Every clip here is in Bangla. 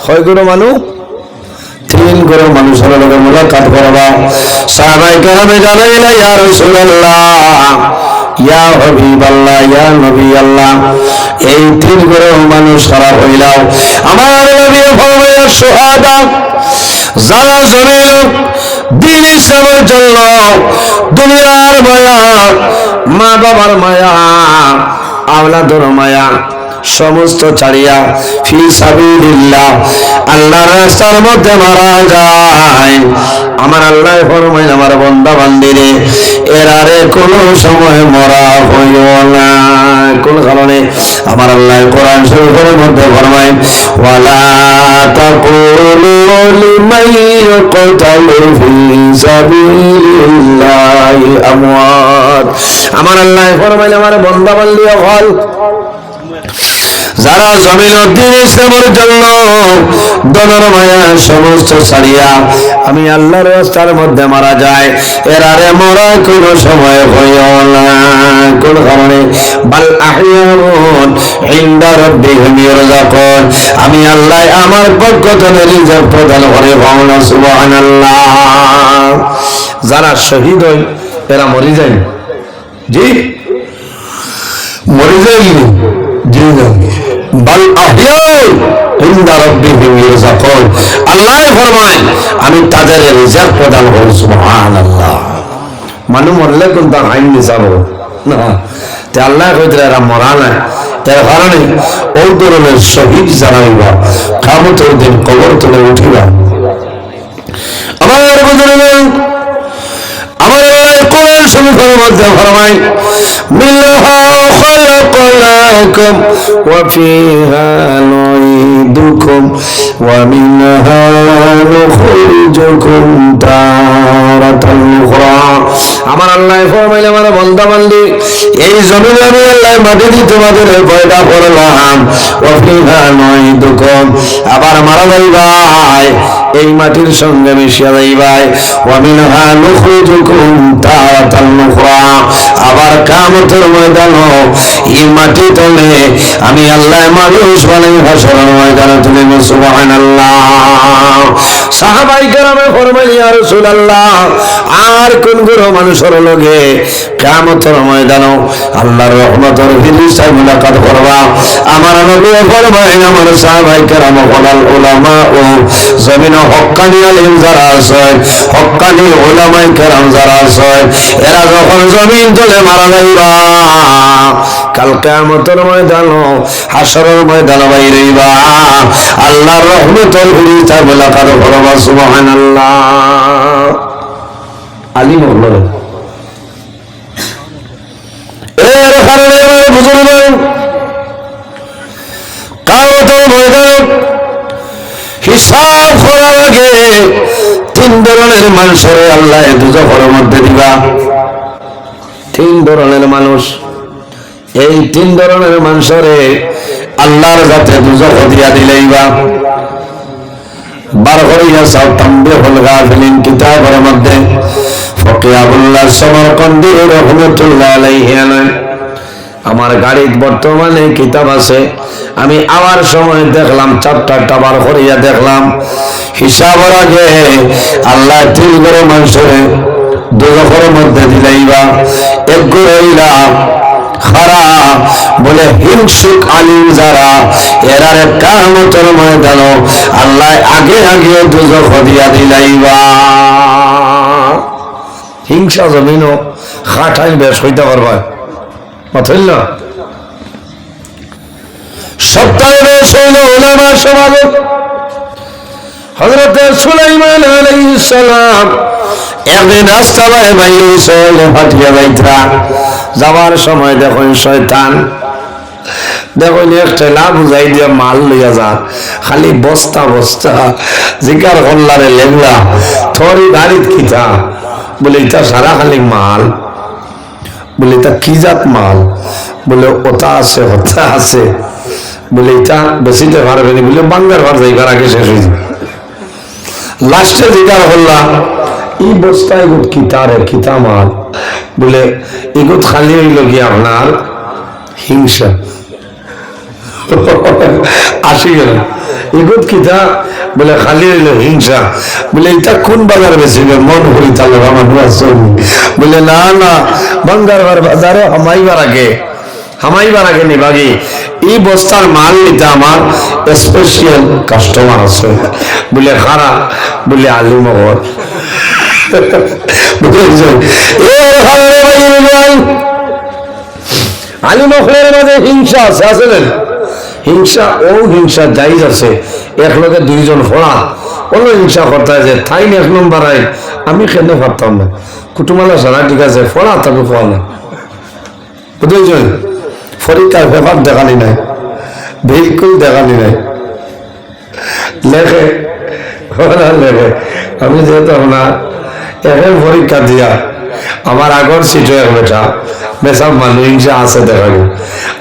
কয় গরো মানুষ? 3 গরো মানুষের লগে মুলাকাত করবা। সাহাবায়ে কেরামে জানাইলা ইয়া রাসূলুল্লাহ, ইয়া হাবিবাল্লাহ, ইয়া নবী আল্লাহ, এই 3 গরো মানুষ খারাপ হইলাও। আমার নবী ফরমায়া সুহাদা, যারা জমিন দিন ইসলামের জন্য দুনিয়ার মায়া, মা বাবার মায়া, আওলাদের মায়া সমস্ত ছাড়িয়া ফি সাবিলিল্লাহ আল্লাহর রাস্তার মধ্যে মারা যায়, আমার আল্লাহ ফরমায় আমার বান্দা বান্দিরে এরারে কোনো সময় মরা হইও না। কোন কারণে? আমার আল্লাহ কোরআন শরীফের মধ্যে ফরমায় ওয়ালা তাকুলু লিমান ইয়াকতালু ফি সাবিলিল্লাহি আমওয়াত। আমার আল্লাহ ফরমায় আমার বান্দা বান্দি হল যারা জমিন দিন ইসলামের জন্য দনের মায়া সমস্ত ছাড়িয়া আমি আল্লাহর রাস্তার মধ্যে মারা যায়, এরারে মরা কোন সময় হইও না। কোন কারণে? বাল আহইয়াউন ইনদা রাব্বিহিম ইরযাকুন, আমি আল্লাহ আমার পক্ষ থেকে রিজক প্রদান করে। ভাবনা সুবহানাল্লাহ। যারা শহীদ হয় এরা মরে যায়, জি মরে যায়, জি না, বাল আহইয়াউন ইনদা রাব্বিহিম ইরযাকুন, আল্লাহ ফরমায় আমি তাদের রিজক প্রদান করি। সুবহানাল্লাহ। মানুষ মরলে কোন তার আইন নিসাব না, তে আল্লাহ কইতে এরা মরা নাই, তার কারণে ওই ধরনের শহীদ যারা হইবা কিয়ামতের দিন কবর থেকে উঠিবা। আমার বুজুর্গ, আমার কোরআন শরীফের মধ্যে ফরমায় মিনহা খালাকনাকুম ওয়া ফিহা নুঈদুকুম ওয়া মিনহা নুখরিজুকুম তারাতান উখরা। আমার আল্লাহ ফরমাইলে আমার বান্দা বান্দি এই জমিনে আমি আল্লাহ মাটি দিয়ে তোমাদের পয়দা করলাম, ওয়া ফিহা নুঈদুকুম, আবার মারা যাইবাই এই মাটির সঙ্গে মিশিয়া যাইবাই, ওয়া মিনহা নুখরিজুকুম তারাতান উখরা, আবার কিয়ামতের ময়দানে এই মাটি তলে আমি আল্লাহ মানুষ বানাই হাসরের ময়দানে তুলিব। সুবহানাল্লাহ। সাহাবায়ে কেরামে ফরমাইলেন ইয়া রাসূলুল্লাহ, আর কোন গুরু মানুষের লগে কিয়ামতের ময়দানে আল্লাহর রহমতের ফিরিস্তায় মুলাকাত করবা? আমার নবী ফরমাইলেন আমার সাহাবায়ে কেরাম ওয়াল উলামা ও জমিন হক্কানি আলিম যারা আছে, হক্কানি উলামায়ে কেরাম যারা আছে, এরা যখন জমিন তলে মারা যাইবা কাল কিয়ামতের ময়দানে হাসরের ময়দানে বাইরেইবা আল্লাহর রহমতের ফিরিস্তায় মুলাকাত করবা। সুবহানাল্লাহ। আলিম হলো এর কারণে বুঝুন কিয়ামতের ময়দানে হিসাব করার আগে 3 ধরনের মানুষের আল্লাহ দুজখের মধ্যে দিবা। 3 ধরনের মানুষ, এই 3 ধরনের মানুষের আল্লাহর যাতে দুজখ দিয়া দিলেইবা। বার করিয়া সাউ তামবিহুল গাফিলিন কিতাবের মধ্যে ফকিহ আবুল্লাহ সমরকন্দি রাহমাতুল্লাহ আলাইহি আমার গাড়ির বর্তমানে কিতাব আছে, আমি আবার সময় দেখলাম চ্যাপ্টারটা বার করিয়া দেখলাম হিসাবের আগে আল্লাহ 3 করে মানুষের দুজখের মধ্যে দিলাইবা। এক হইলা খারা বলে হিংসুক আলিম যারা, এরারে কিয়ামতের ময়দানে আল্লাহ আগে আগে দুজখ দিয়া দিলাইবা। হিংসা জমিনও খাটাইল বেশ হইতে পারবা মাথইল না। সপ্তাহে বেশ হইল উলামা সমাজ। হযরত সুলাইমান আলাইহিস সালাম একদিন রাস্তা বাইরে হাঁটিয়া যাইতা, যাওয়ার সময় দেখুন শয়তান দেখুন একটা লাভ বুঝাই দিয়া মাল লইয়া যা, খালি বস্তা বস্তা জিকার কল্লারে লেগলা থরি গাড়িত কিতা বলে এটা সারা খালি মাল, বলে এটা কি জাত মাল, বলে ওটা আছে ওটা আছে, বলে এটা বেশিতে পারবে না, বলে বাঙ্গার ভার যাইবার আগে শেষ হয়ে যাবে। লাস্টে জিকার হল্লা এই বস্তা এগুত কিতারে কিতা মাল, বলে এগুত খালি হইল গিয়ে আপনার হিংসা। আসি গেল এগুত কিতা বলে খালি হইল হিংসা বলে এটা কোন বাজার বেশি মন করি তাহলে আমার বলে না না বাঙ্গার বাজারও হামাইবার আগে নিবাগি এই বস্তার মাল নিতে আমার স্পেশাল কাস্টমার আছে বলে খারা বলে আলু মহর আলু মহরের মাঝে হিংসা আছে আসলেন হিংসা ও হিংসা জায়েজ আছে এক লোকে দুইজন ফোড়া অন্য হিংসা করতে যে তাই এক নম্বর আই আমি খেতে পারতাম না কুটুমালা সারা ঠিক আছে ফোড়া তাকে ফোয়া না বুঝেছেন পরীক্ষার ব্যাপার দেখানি নাই বিলকুল দেখানি নাই লেখে লেখে আমি যেহেতু আপনার এখন পরীক্ষা দিয়া আমার আগর সিটে এক বেটা বেসব মানুষ হিংসা আছে দেখাবো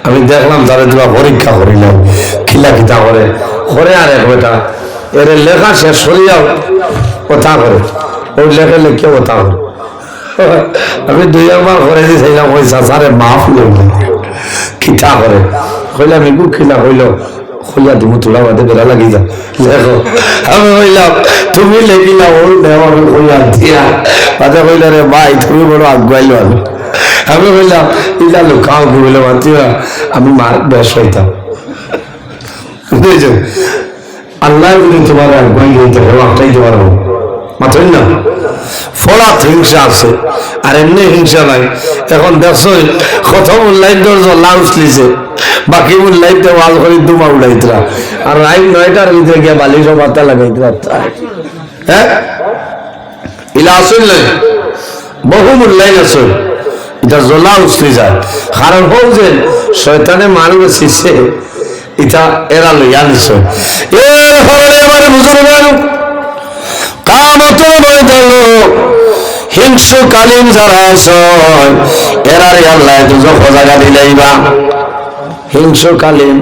আমি দেখলাম তাদের তোরা পরীক্ষা করিলাম খিলা খিতা করে আর এক বেটা এর লেখা শেষ করিয়াও কথা করে ওই লেখে লিখে কথা করে আমি দুই একবার করে দিয়েছিলাম ওই চাচারে মাফ লইলাম খিতা করে কইলাম এগুলো খিলা হইল হইয়া তুমি তোলা বাদে বেড়া লাগি যা লেখো আমি হইলাম তুমি লেখিলা ওই দেওয়া হইয়া দিয়া বাদে হইল রে ভাই তুমি বড় আগুয়াইল আমি বললাম ইলা লুকাও কি বলে মাতিবা আমি মার বেশ হইতাম বুঝেছো আল্লাহ যদি তোমার আগুয়াই হইতে হবে আটাইতে পারবো মাত্রই না ফলাত হিংসা আছে আর এমনি হিংসা নাই এখন দেখছো কত মূল্যায় দরজা লাউস লিছে বাকি মূল্যাইতে ওয়াল করে দুমা উড়াইতরা আর রাইট 9টার ভিতরে গিয়ে বালিশ পাতা লাগাইতরা হ্যাঁ ইলা আসল নাই বহু মূল্যায় আছে এটা জ্বলা উঠতে যায় কারণ হোক যে শয়তানে মানুষ শিখছে এটা এরা লইয়া নিছে এর ফলে আমার বুঝতে পারো কামতের ময়দান হিংসুকালীন যারা আছে এরারে আল্লাহ দুজো জায়গা দিলাইবা হিংসুকালীন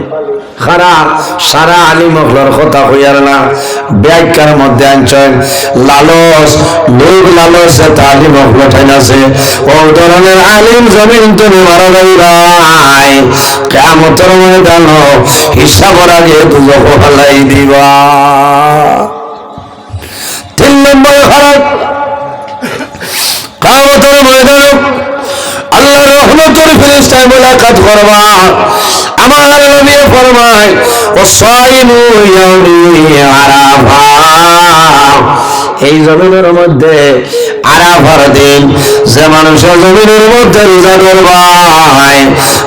সারা আলিম মহলার কথা হইয়ার না ব্যাখ্যার মধ্যে আনছেন লালস লোক লালস আলিম মহল ঠাইন আছে ও ধরনের আলিম জমিন তুমি মারা যাইবাই কিয়ামতের ময়দান হিসাবের আগে দুজো ফলাই দিবা 3 নম্বর খারাপ কিয়ামতের ময়দান আল্লাহর রহমতের ফেরেশতায় মুলাকাত করবা আমার নবী ফরমায় ওয়াসাইমু ইয়াউমি আরাফা এই জমিনের মধ্যে আরাফার দিন যে মানুষের জমিনের মধ্যে রোজা করবাই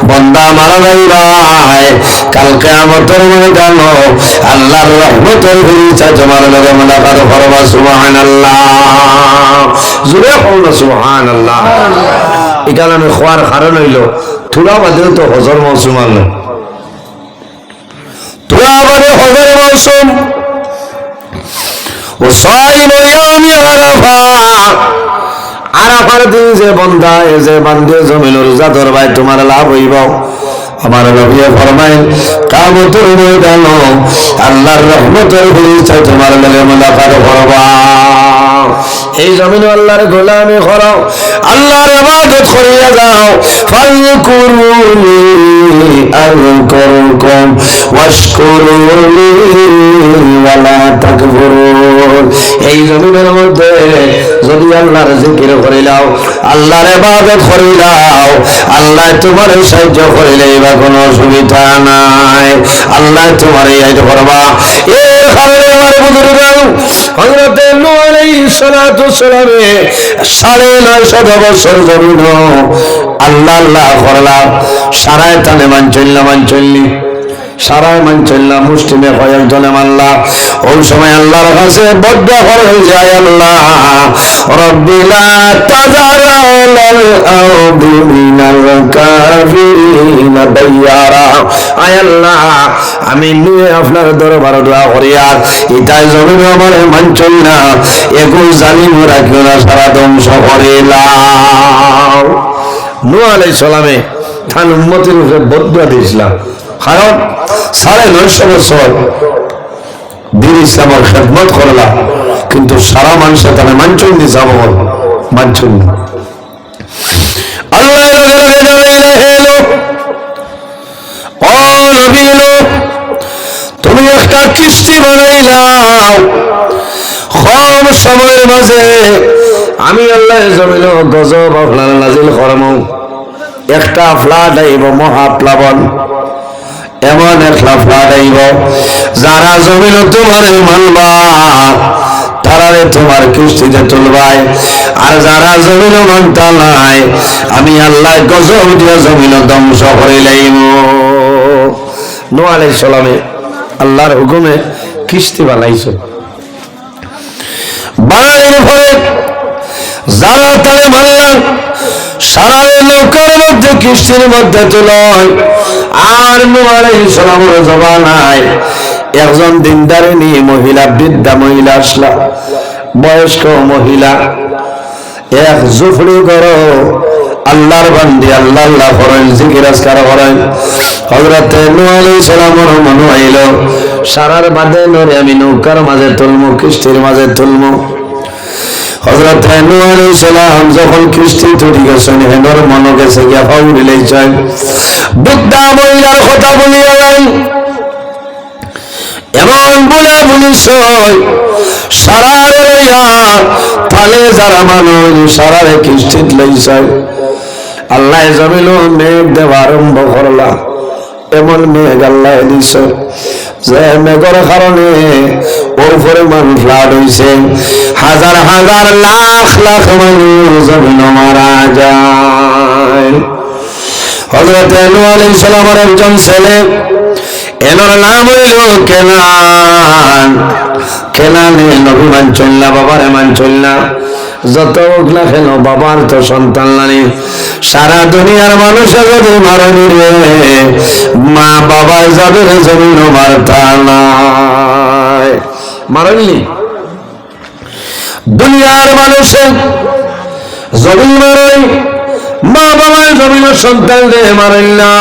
বান্দা মারা যাইবাই কাল কিয়ামতের ময়দান আল্লাহর রহমতের ফেরেশতায় তোমার লগে মুলাকাত করবা সুবহানাল্লাহ জোরে বলো সুবহানাল্লাহ এখানে আমি খোয়ার কারণ হইল থোড়া বাদে তো হজর মৌসুম আল থোড়া বাদে হজর মৌসুম ও সাইম ইয়ামি আরাফা আরাফার দিন যে বান্দা এ যে বান্দে জমিন রোজা ধরবাই তোমার লাভ হইব আমার নবী ফরমায় কিয়ামতের ময়দান আল্লাহর রহমতের ফেরেশতা তোমার লগে মুলাকাত করবা এই জমিনে আল্লাহর গোলামি করো আল্লাহর ইবাদত করিয়া যাও ফাযকুরুনি আযকুরকুম ওয়াশকুরুনি ওয়ালা তাকফুরুন এই জমিনের মধ্যে যদি আল্লাহর জিকির করিলাও আল্লাহর ইবাদত করিলাও আল্লাহ তোমার সাহায্য করিলে বা কোনো অসুবিধা নাই আল্লাহ তোমার এই করবা এর কারণে আমার বুজুর্গগণ হযরত নূহ আলাইহিস সালাতু সালামে 950 বছর জমিন আল্লাহ আল্লাহ করলাম সারায় তানে মানচল্লি সারায় মানচল্লাম মুসলিমে কয়েকজনে মানলাম ওই সময় আল্লাহর কাছে বদ্ধ হয়ে যায় আল্লাহ রব্বি লা তাযার আলাল আরদি মিনাল কাফিরিনা দাইয়ারা আয় আল্লাহ আমি নিয়ে আপনার দরবারে দোয়া করি আর এটাই জমিন আমার মানচল না একুল জালিম রাখিও না সারা ধ্বংস করিলাম নূহ আলাইহিস সালামে তার উম্মতের উপরে বদ্ধ দিয়েছিলাম কারণ 950 বছর দিন ইসলামের খেদমত করলাম কিন্তু সারা মানুষ তারা মানছেন নি যাব মানছেন না আল্লাহ ও নবী কিস্তি বানাইলাম কম সময়ের মাঝে আমি আল্লাহ জমিন গজব আপনার নাজিল করব একটা ফ্লাড আইব মহাপ্লাবন এমন একটা ফ্লাড আইব যারা জমিন তোমার মানবা তারারে তোমার কিস্তিতে তুলবাই আর যারা জমিন মানতা নাই আমি আল্লাহ গজব দিয়া জমিন ধ্বংস করে লাইব নূহ আলাইহিস সালামে আল্লাহর হুকুমে কিস্তি বানাইছে বানানোর পরে যারা তারে মানলাম সারা নৌকার মধ্যে কিস্তির মধ্যে তুলয় আর নূহ আলাইহিস সালামের জমানায় একজন দিনদারিনী মহিলা বৃদ্ধা মহিলা আসলা বয়স্ক মহিলা এক জুফরি করো আল্লাহর বান্দি আল্লাহ আল্লাহ করেন জিকির আজকার করেন হযরত নূহ আলাইহিস সালামের মনে হইল সারার বাদে নরে আমি নৌকার মাঝে তুলমু কিস্তির মাঝে তুলমু হযরত নূহ আলাইহিস সালাম যখন কিস্তি তুলি গেছেন হেনর মনে গেছে গিয়া ফাউরি লাইছেন বৃদ্ধা মহিলার কথা বলিয়া নাই এমন বলে বলিস সারার লইয়া তালে যারা মানুষ সারারে কিস্তিত লইছেন আল্লাহ জমিল মেঘ দেওয়া আরম্ভ করলা এমন মেঘ আল্লাহ দিছ যে মেঘের কারণে ওর পরিমাণ ফ্লাড হয়েছে হাজার হাজার লাখ লাখ মানুষ জমিন মারা যায় হযরত নূহ আলাইহিস সালামের একজন ছেলে এনার নাম হইল কেনান কেনানে নবী মানছিল না বাবার মানছিল না যত ওগলা কেন বাবার তো সন্তান নাই সারা দুনিয়ার মানুষের যদি মারনি রে মা বাবা যাদের জমিন মারতা নাই মারলি দুনিয়ার মানুষের জমিন মারই মা বাবা জমিন সন্তান রে মারেন না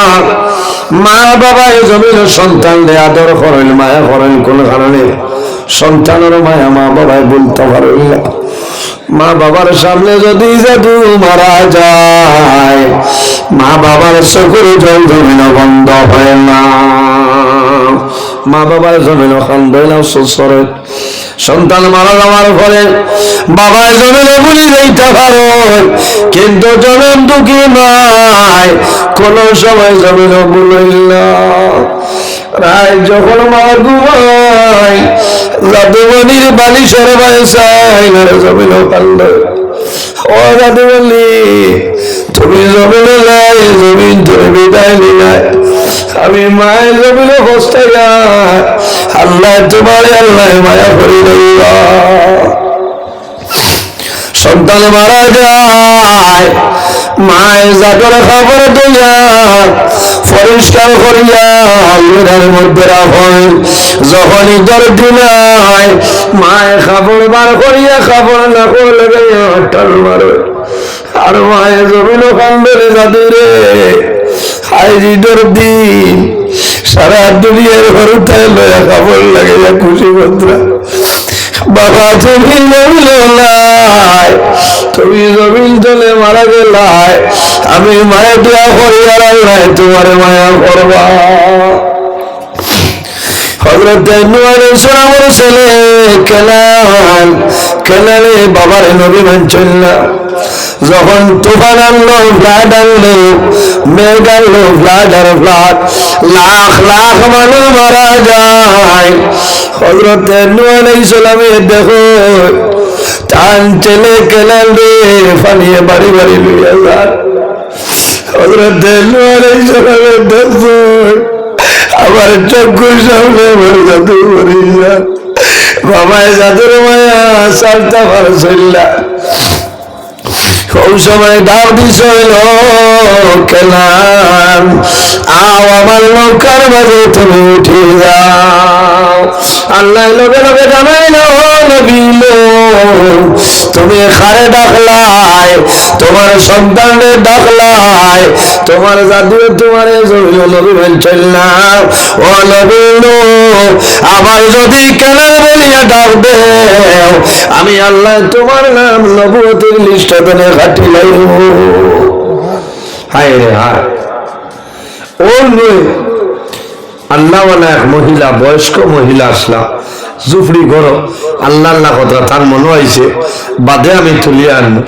মা বাবা জমিন সন্তান রে আদর করেন মায়া করেন কোন কারণে সন্তানের মায়া মা বাবাই বলতে পারেন না মা বাবার সামনে যদি জাদু মারা যায় মা বাবার চোখের জল জমিন বন্ধ হয় না মা বাবার জমিন কান্দে না সুসরে সন্তান মারা যাওয়ার পরে বাবার জমিনে বলি যাইতে পারো কিন্তু জনম দুঃখী নাই কোন সময় জমিন বলিল না রায় যখন মা ঘুমায় জাদুমণির বালিশের বাসায় জমিন কান্দে ও জাদুমণি তুমি জমিনে নাই জমিন তুমি বিদায় নিলাই আমি মায়ের জমিনে বসতে যাই আল্লাহ তোমার আল্লাহ মায়া করি সন্তান মারা যায় মায়ের জাগর খবর দিয়া পরিষ্কার করিয়া আলমিরার মধ্যে রাখেন যখনই দরদি নাই মায়ের খাবার বার করিয়া খাবার না করলে হটাল মারে আর মায়ের জমিন কান্দরে জাদু রে হাইজি দরদি সারা দুনিয়ার ঘরতে লয়া খাবার লাগে খুশি ভদ্রা বাবা তুমি জমিল নাই তুমি জমিন চলে মারা গেলাই আমি মায়ের দোয়া করি আর আল্লাহ তোমার মায়া করবা হযরত নূহ আলাইহিস সালামের ছেলে কেনান কেনানে বাবার নবী মানছিল না যখন তুফান আনলো ফ্লাড আনলো মেঘ আনলো ফ্লাড আর ফ্লাড লাখ লাখ মানুষ মারা যায় হযরত নূহ আলাইহিস সালামের দেখো টান টেনে কেনান রে ফানিয়ে বাড়ি বাড়ি লইয়া যায় হযরত নূহ আলাইহিস সালামের দেখো আমার চক্ষুর সামনে আমার জাদু মরে যায় বাবায় জাদুর মায়া সালতা পারছিলা ওই সময় ডাক দিছিল কেনান আও আমার নৌকার মাঝে তুমি উঠে যাও আল্লাহ লগে লগে জানাইল নবী তুমি খারে ডাকলাই তোমার সন্তানের ডাকলাই তোমার জাদু তোমার নবী বলছিল না ও নবী আবার যদি কেনান বলিয়া ডাক দেও আমি আল্লাহ তোমার নাম নবুয়তের লিস্টে পেলে ঘাটি লাইব হায় রে হায় ও আল্লাহওয়ালা এক মহিলা, বয়স্ক মহিলা আসলা, জুফরি গড়, আল্লাহ আল্লাহ কথা তার মনে হয়েছে বাদে আমি তুলিয়ে আনবো,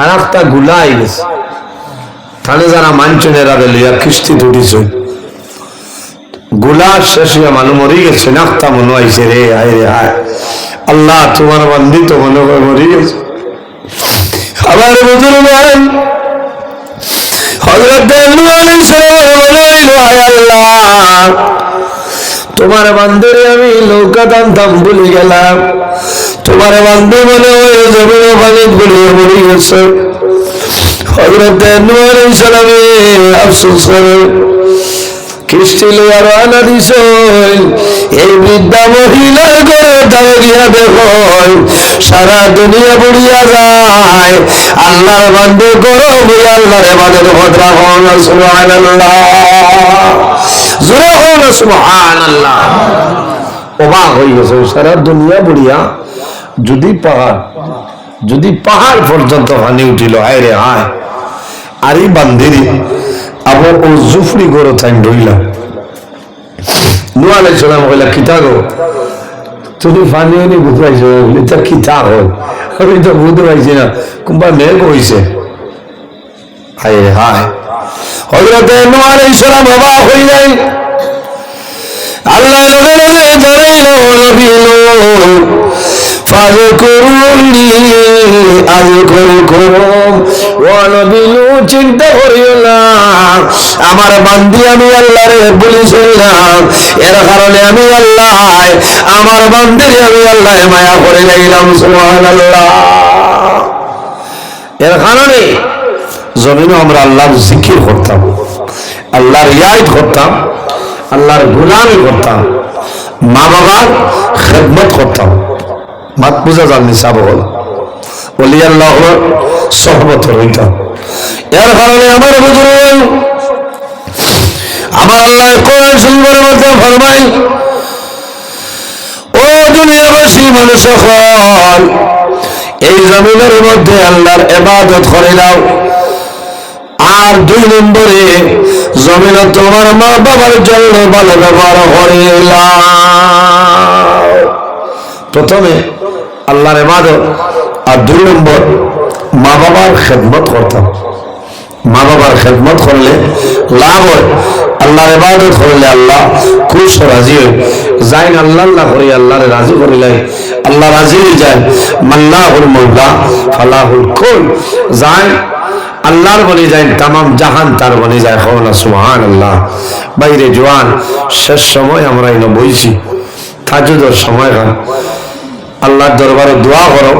আর একটা গুলা আই গেছে, তাহলে যারা মানচনেরা লিয়া কিস্তি তুটিছ, গুলা শেষ হইয়া মানুষ মরি গেছে, নাকটা মনে হয়েছে রে হায় রে হায়, আল্লাহ তোমার বান্দি তো মনে করে মরি গেছে। আবার বুঝলেন হযরত নূহ আলাইহিস সালাম বললেন, হায় আল্লাহ তোমার বান্দিরে আমি নৌকা টানতাম ভুলে গেলাম, তোমার বান্দি মনে হয়ে জমিন পানি গুলিয়ে মরে গেছে। হযরত নূহ আলাইহিস সালাম আফসোস করে কিস্তি লইয়া রওনা দিছ, এই বৃদ্ধা মহিলার ঘরে দাঁড়ে গিয়া দেখো সারা দুনিয়া বুড়িয়া যায়, আল্লাহর বান্দে করো আল্লাহর ইবাদত ভদ্রা হন, সুবহানাল্লাহ জোরে হন সুবহানাল্লাহ। অবাক হয়ে গেছে, সারা দুনিয়া বুড়িয়া, যদি পাহাড় পর্যন্ত পানি উঠিল, হায় রে হায়, আর এই বান্দিরি আবার ও জুফরি গড় থাইন ধরলাম। নূহ আলাইহিস সালাম কইলা কিতা গো তুমি পানি এনে বুঝাইছো, এটা কিতা হয়, আমি তো বুঝতে পারছি না, কোনবা মেঘ হইছে, হায় হায়। হযরত নূহ আলাইহিস সালাম অবাক হয়ে যায়, আল্লাহ ধরাইল নবী নূহ, ফাযকুরুনি আযকুরকুম, ও নবী নূহ চিন্তা করিও না, আমার বান্দি আমি আল্লাহরে বলেছিলাম, এর কারণে আমি আল্লাহ আমার বান্দির আমি আল্লাহ মায়া করে লাইলাম, সুবহানাল্লাহ। এর কারণে জমিনে আমরা আল্লাহর জিকির করতাম, আল্লাহর ইয়াদ করতাম, আল্লাহর গোলামি করতাম, মা বাবার খেদমত করতাম, মাত পূজা জাননি সাব হল বলি আল্লাহর সহবত হইতাম। এর কারণে আমার বুজুর্গ আমার আল্লাহ কোরআন শরীফের মধ্যে ফরমাই, ও দুনিয়াবাসী মানুষ সকল, এই জমিনের মধ্যে আল্লাহর ইবাদত করে নাও, আর 2 নম্বরে জমিনে তোমার মা বাবার জন্য ভালো ব্যবহার করে নাও। প্রথমে আল্লাহর ইবাদত, আর 2 নম্বর মা বাবার খেদমত করতাম। মা বাবার খেদমত করলে লাভ হয়, আল্লাহর ইবাদত করলে আল্লাহ খুশ রাজি হয় যাই, আল্লাহ আল্লাহ করি আল্লাহরে রাজি করিলাই আল্লাহ রাজি হয়ে যায়। মাল্লাহুল মাওলা ফালাহুল কুল, যায় আল্লাহর বনে যায়, তামাম জাহান তার বনে যায়, সুবহানাল্লাহ। বাইরে জওয়ান শেষ সময় আমরা এনে বইছি, তাহাজ্জুদের সময় খান, আল্লাহর দরবারে দোয়া করো,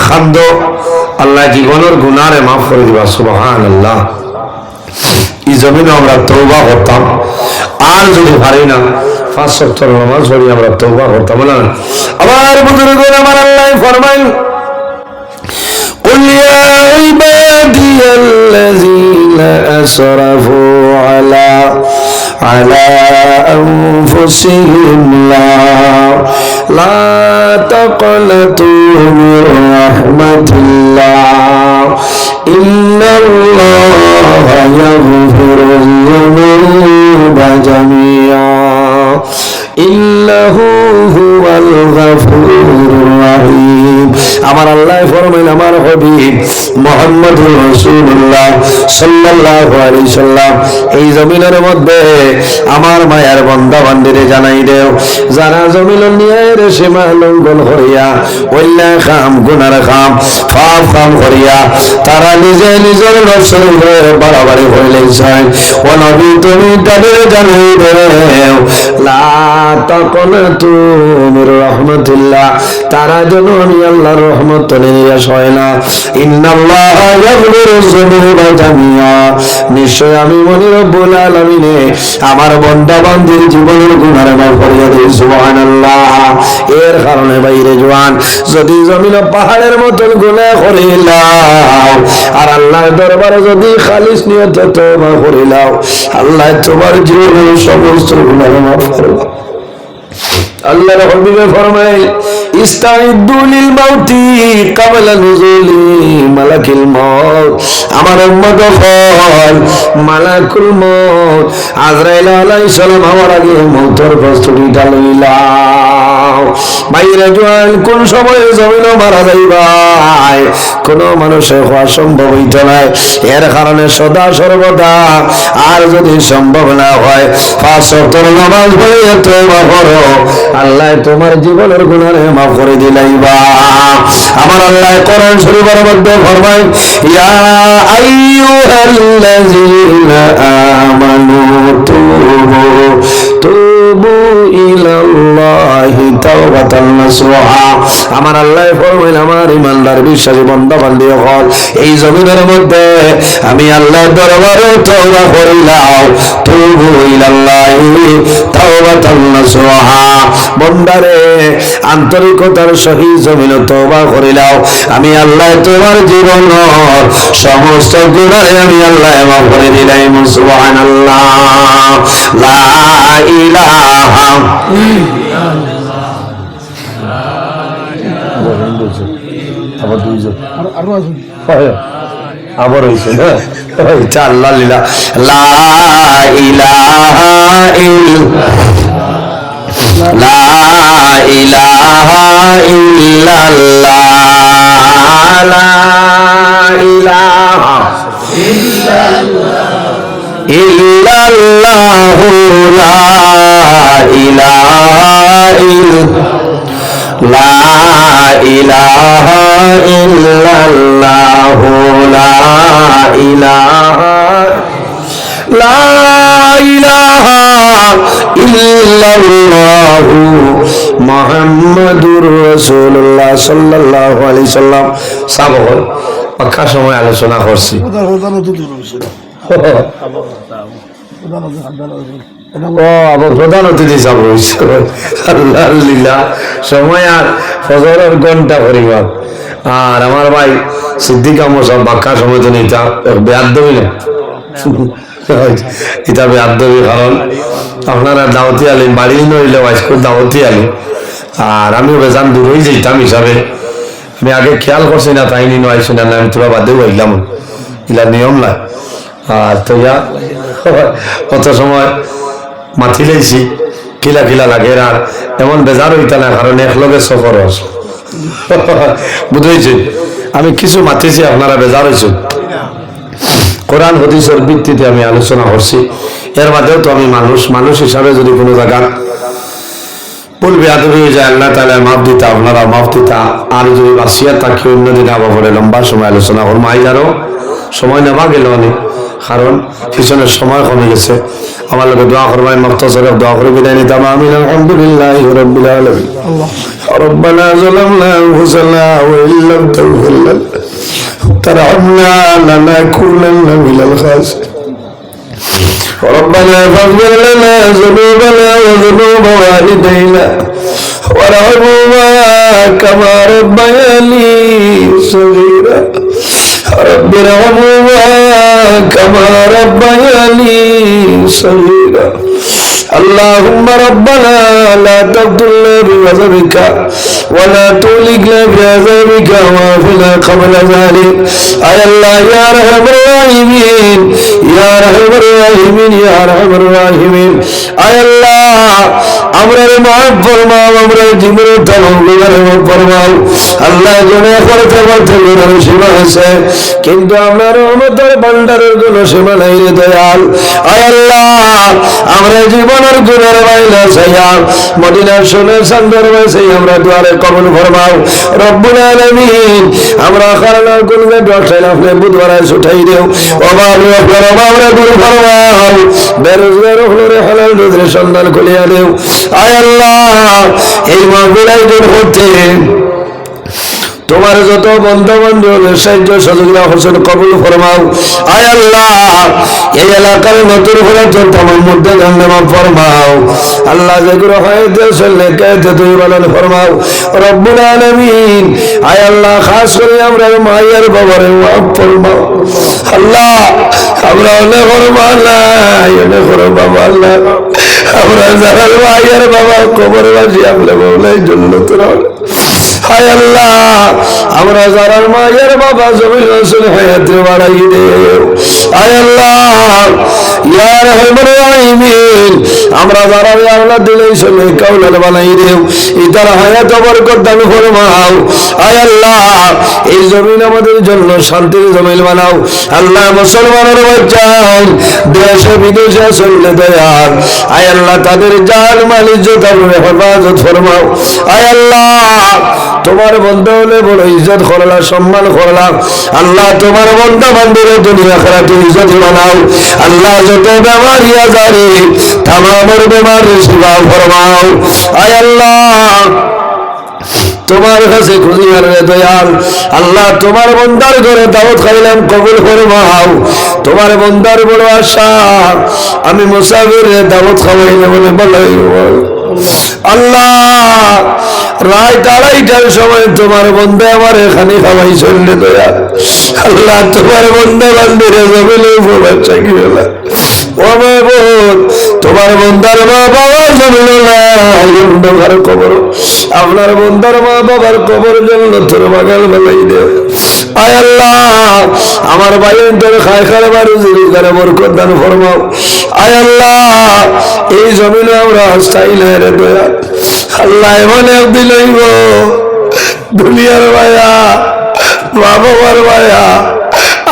খান্দো, আল্লাহ জীবনের গুনারে মাফ করে দিবা, সুবহানাল্লাহ। এই জমিনে আমরা তওবা করতাম, আর যদি পারি না 5 ওয়াক্ত নামাজ পড়ি আমরা তওবা করতাম না। আবার বুজুর্গ আমার আল্লাহ ফরমায়, قل يا عبادي الذين أسرفوا على أنفسهم لا تقنطوا من رحمة الله إن الله يغفر الذنوب جميعا إنه هو الغفور الرحيم। আমার আল্লাহ ফরমাইল, আমার হাবিব মুহাম্মদুর রাসূলুল্লাহ সাল্লাল্লাহু আলাইহি সাল্লাম এই জমিনের মধ্যে আমার মায়ার বান্দা বান্দিরে জানাই দেও, যারা জমিনের নিয়ের সীমা লঙ্ঘন করিয়া ওইলা খাম গুনার খাম পাপ কাম করিয়া তারা নিজে নিজের নফসের উপরে বাড়াবাড়ি হইলেছেন, ও নবী তুমি তাদের জানাই দেও, লা তাকনাতু মির রাহমাতিল্লাহ, তারা যেন আমি আল্লাহর রহমত নিরাশ হয় না। ইন্নাল্লাহা ইয়াগফিরুয যুনুবা জামিআ, নিশ্চয় আমি মনি রব্বুল আলামিনে আমার বান্দা বান্দির জীবনের গুনাহ মাফ করিয়া দেই, সুবহানাল্লাহ। এর কারণে বাইরে জওয়ান যদি জমিনে পাহাড়ের মতন গুনাহ করিলাও আর আল্লাহর দরবারে যদি খালিস নিয়তে তওবা করিলাও, আল্লাহ তোমার জীবনের সমস্ত গুনাহ মাফ করবে। আল্লাহর হাবিবে ফরমায়, ইস্তাইদু লিল মাউতি ক্বাবলা নুজুলি মালাকিল মাউত। আমার উম্মত হল মালাকুল মউত আজরাইল আলাইহিস সালাম হওয়ার আগে মউতের প্রস্তুতিটা লইলাও। বাইরে জোয়ান কোন সময়ে জমিনও মারা যাইবাই কোন মানুষের হওয়া সম্ভব হইত না। এর কারণে সদা সর্বদা আর যদি সম্ভব না হয় 5 ওয়াক্ত নামাজ পড়ে তওবা করো, আল্লাহ তোমার জীবনের গুনাহ মাফ করে দিলাইবা। আমার আল্লাহ কোরআন শরীফের মধ্যে ফরমায় ইয়া আইয়ুহাল্লাযীনা আমানু তুবু ইলাল্লাহি তাওবাতান নাসুহা। আমার আল্লাহ ফরমাইল আমার ইমানদার বিশ্বাসী বান্দা বান্দি হল এই জমিনের মধ্যে আমি আল্লাহর দরবারে তওবা করিলাম। তুবু ইলাল্লাহি তাওবাতান নাসুহা। বান্দারে আন্তরিকতার সহিত জমিন তওবা করিলাম, আমি আল্লাহ তোমার জীবন সমস্ত গুনাহ আমি আল্লাহ মাফ করে দিলাম। সুবহানাল্লাহ, লা ইলাহা আবার দুইজন আবার হয়েছে না আল্লাহ লীলা। লা ইলাহা লা ইলাহা ইল্লাল্লাহ, লা ইলাহা ইল্লাল্লাহ, লা ইলাহা লা ইলাহা ইল্লাল্লাহ, লা ইলাহা লা ইলাহা ইল্লাল্লাহ মুহাম্মাদুর রাসূলুল্লাহ সাল্লাল্লাহু আলাইহি সাল্লাম। সাবহর পাক্কা সময় আলোচনা করছি। প্রধান অতিথি সব আল্লাহ লীলা সময় আর ফজরের ঘন্টা পরিবার। আর আমার ভাই সিদ্দিক আমার সব বাক্কা সময় তো নিতা বেয়াদ দেবি না এটা বেয়াদ দেবি, কারণ আপনারা দাওয়াতি আলেন বাড়ি নইলে বাইস্কুল দাওয়াতি আলেন আর আমিও বেজান দূরই যেতাম হিসাবে আমি আগে খেয়াল করছি না তাই নি নয় শুনে না আমি তোরা বাদেও আইলাম ইলা নিয়ম না। আর তো ইয়া কত সময় মাথি লাইছি কিলা কিলা লাগে আর এমন বেজার হইতা না, কারণ একলগে সফর বুঝেছি আমি কিছু মাতিছি আপনারা বেজার হয়েছেন। কোরআন হাদিসের ভিত্তিতে আমি আলোচনা করছি। এর মাঝেও তো আমি মানুষ হিসাবে যদি কোনো জায়গা বলবে আদবি হয়ে যায় আল্লাহ তাআলা মাফ দিতা, আপনারা মাফ দিতা। আর যদি বাসিয়া তাকে অন্যদিন আবার পরে লম্বা সময় আলোচনা করবো। আইজারও সময় নেওয়া গেল অনেক, কারণ পিছনের সময় কমে গেছে। আমার লোকে দোয়া করবেন মুখতাসারে দোয়া করে বিদায় নিতাম। আমিন। আলহামদুলিল্লাহি রাব্বিল আলামিন। রব্বানা যালামনা আনফুসানা ওয়া ইল্লাম তাগফির লানা তারহামনা লানাকুনান্না মিনাল খাসিরিন। ربنا فاغفر لنا ذنوبنا وذنوب والدينا وارحمهما كما ربياني صغيرا. رب ارحمهما كما ربياني صغيرا. اللهم ربنا لا تقتلنا بغضبك ولا تهلكنا بعذابك وعافنا قبل ذلك. اي الله يا ارحم الراحمين يا ارحم الراحمين يا ارحم الراحمين. اي الله আমরা মাফ ফরমাও, আমরা জীবনের তলবগুলো মাফ ফরমাও। আল্লাহ গুনাহ করতে করতে গুনাহ সীমা আছে, কিন্তু আমরা রহমতের ভান্ডারের কোনো সীমা নাই রে দয়াল। আয় আল্লাহ আমরা জীবনের গুনার বাইনা চাইয়া মদিনার সোনার সান্দর বাইছে আমরা দুয়ারে কবুল ফরমাও রব্বুল আলামিন। আমরা খারাপ গুনাহ দশাই আপনি বুধবারে ছুটাই দেও অভাব রহম আমরা দূর ফরমাও। বেরোজগার হলে হালাল রুজির সন্ধান খুলিয়া দেও। আয় আল্লাহ এই মাহফিল আয়োজন করতে তোমার যত বন্ধু বান্ধব সাহায্য সহযোগিতা হোসেন কবুল ফরমাও। আয় আল্লাহ এই এলাকার নতুন হলে তোমার মধ্যে ধন্যবাদ ফরমাও। আল্লাহ যেগুলো হয় দেশে তুই বলেন ফরমাও রব্বুল আলামিন। আয় আল্লাহ খাস করে আমরা মায়ের বাবারে মাফ ফরমাও। আল্লাহ আমরা অনেক ফরমা নাই অনেক বাবা আল্লাহ আমরা যারা মায়ের বাবা কবর বাসি আমরা বলাই জন্য তোরা হায় আল্লাহ আমরা যারা মায়ের বাবা জমিন রসুল হায়াতে বাড়াই দেও হায় আল্লাহ ইয়া রাহমান রাহিমিন আমরা যারা আল্লাহ দিলে শুনে কাউলান বানাই দেও ইতার হায়াত বরকত দান ফরমাও হায় আল্লাহ এই জমিন আমাদের জন্য শান্তির জমিন বানাও আল্লাহ মুসলমানের বাচ্চান দেশে বিদেশে চললে দয়াল হায় আল্লাহ তাদের জান মাল ইজ্জত আপনি হেফাজত ফরমাও হায় আল্লাহ তোমার বন্ধ হলে বড় ইজ্জত করলা সম্মান করলাম আল্লাহ তোমার বন্ধ বান্ধবের দুনিয়া আখিরাতে ইজ্জত বানাও আল্লাহ যত বেমারি আজারি তামামের বেমারি শিফা ফরমাও আয় আল্লাহ তোমার কাছে খুশি রে দয়াল আল্লাহ তোমার বন্দার ঘরে দাওয়াত খাইলাম কবুল ফরমাও তোমার বন্দার বড় আশা আমি মুসাফিরে দাওয়াত খাওয়াইলে বলে বলাই আল্লাহ রাত 2:30টার সময় তোমার বন্ধা আমার এখানে খাওয়াই চললে দয়া আল্লাহ তোমার বন্ধা বান্ধবীরা জমিলে উপবাস থাকি বেলা ও মাবুদ তোমার বন্ধার মা বাবা জমিল না কবর আপনার বন্ধার মা বাবার কবর জন্য তোর বাগাল বেলাই দেও আয় আল্লাহ আমার ভাইয়ের তোর খায় খারে বাড়ি জীবিকারে বরকত দান ফরমাও আয় আল্লাহ এই জমিনে আমরা স্থায়ী রে দয়া আল্লাহ এমন একদিন হইব দুনিয়ার ভাইয়া মা বাবার ভাইয়া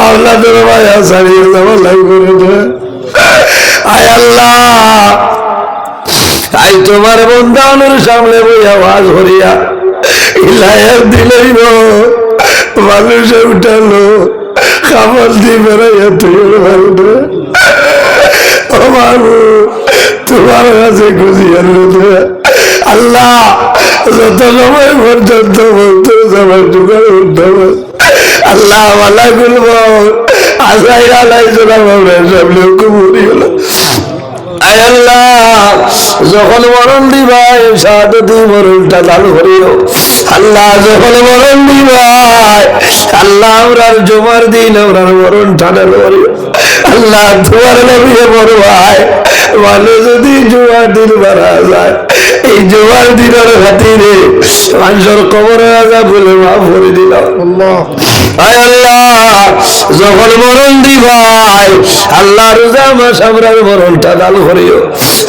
আপনাদের ভাইয়া ছাড়িয়ে যাওয়া লাগবে আয় আল্লাহ আই তোমার বন্ধানোর সামনে বই আওয়াজ হরিয়া ইলাইয়ার দিলইব মানুষে উঠালো খাবার দিয়ে বেড়াইয়া তুই ও বাবু তোমার কাছে খুশি আল্লাহ যত সময় পর্যন্ত বলতে সবাই ঢুকার উঠতে আল্লাহ মালা গুলব আশাই আলাই জোড়া বাবু সব লোক মরি হলো আয় আল্লাহ যখন মরণ দিবাই সাদতি মরণটা দান করিও আল্লাহ যখন মরণ দিবাই আল্লাহ আমরার জমার দিন আমরার মরণ ঠান্ডা করিও আল্লাহ তোমার নবীয়ে বড়াই মানুষ যদি জুয়ার দিন বাড়া যায় এই জুয়ার দিনের খাতিরে মানুষের কবরে আগা বলে মাফ করে দিলাম আয় আল্লাহ যখন মরণ দিবাই আল্লাহ রোজা মাস আমরার মরণটা দান করিও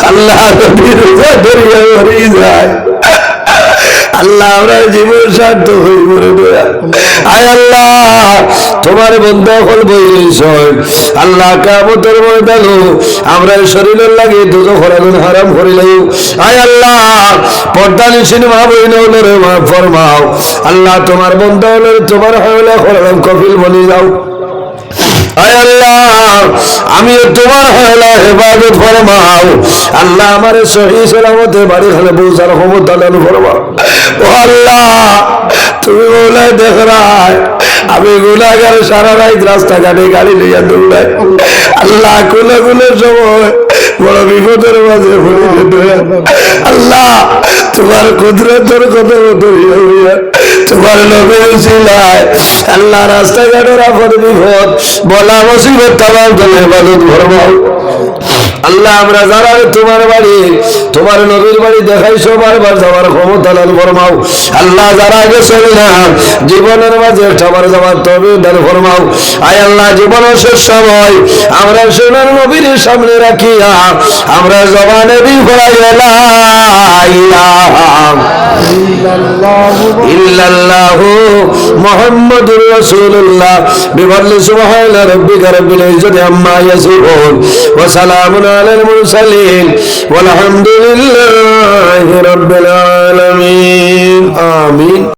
আল্লাহ নবীর রোজা ধরিয়া মরি যায় আল্লাহ আমরা জীবন সাধ্য হয়ে মরে দয়া আয় আল্লাহ তোমার বন্ধ হল বইছ আল্লাহ কিয়ামতের ময়দান আমরা শরীরের লাগে দুজো খরাগুন হারাম করিলাম আয় আল্লাহ পর্দা নিশিন মা বইনরে মাফ ফরমাও আল্লাহ তোমার বন্ধ হলে তোমার হলে খরাম কফিল বনি যাও আয় আল্লাহ আমি তোমার হলা হেফাজত ফরমাও আল্লাহ আমার সহি সালামতে বাড়ি খালে পৌঁছার ক্ষমতা দান ফরমাও ও আল্লাহ তুমি বলে দেখ রায় আমি গুনাহগার সারা রাত রাস্তাঘাটে গাড়ি লইয়া দৌড়াই আল্লাহ কোলে কোলে সময় বড় বিপদের মাঝে পড়ে যেতে আল্লাহ তোমার কুদরতের কথা মতো হইয়া তোমার নবীর উসিলায় আল্লাহ রাস্তাঘাটের আপদ বিপদ বলা মুসিবত তামাম তুমি হেফাজত ফরমাও আল্লাহ আমরা যারা তোমার বাড়ি তোমার নবীর বাড়ি দেখাইছো বারবার যাওয়ার ক্ষমতা দান ফরমাও আল্লাহ যারা গেছে না জীবনের মাঝে সবার যাওয়ার তৌফিক দান ফরমাও আয় আল্লাহ জীবনের শেষ সময় আমরা সোনার নবীর সামনে রাখিয়া আমরা জবানে বিফরাই লা ইলাহা ইল্লাল্লাহু মুহাম্মাদুর রাসূলুল্লাহ বিফadli সুবহানা রাব্বিকা রাব্বিল ইজ্জাতি আম্মা ইয়াসিফুন ওয়া সালামুন আলাল মুরসালিন ওয়াল হামদুলিল্লাহি রাব্বিল আলামিন আমিন।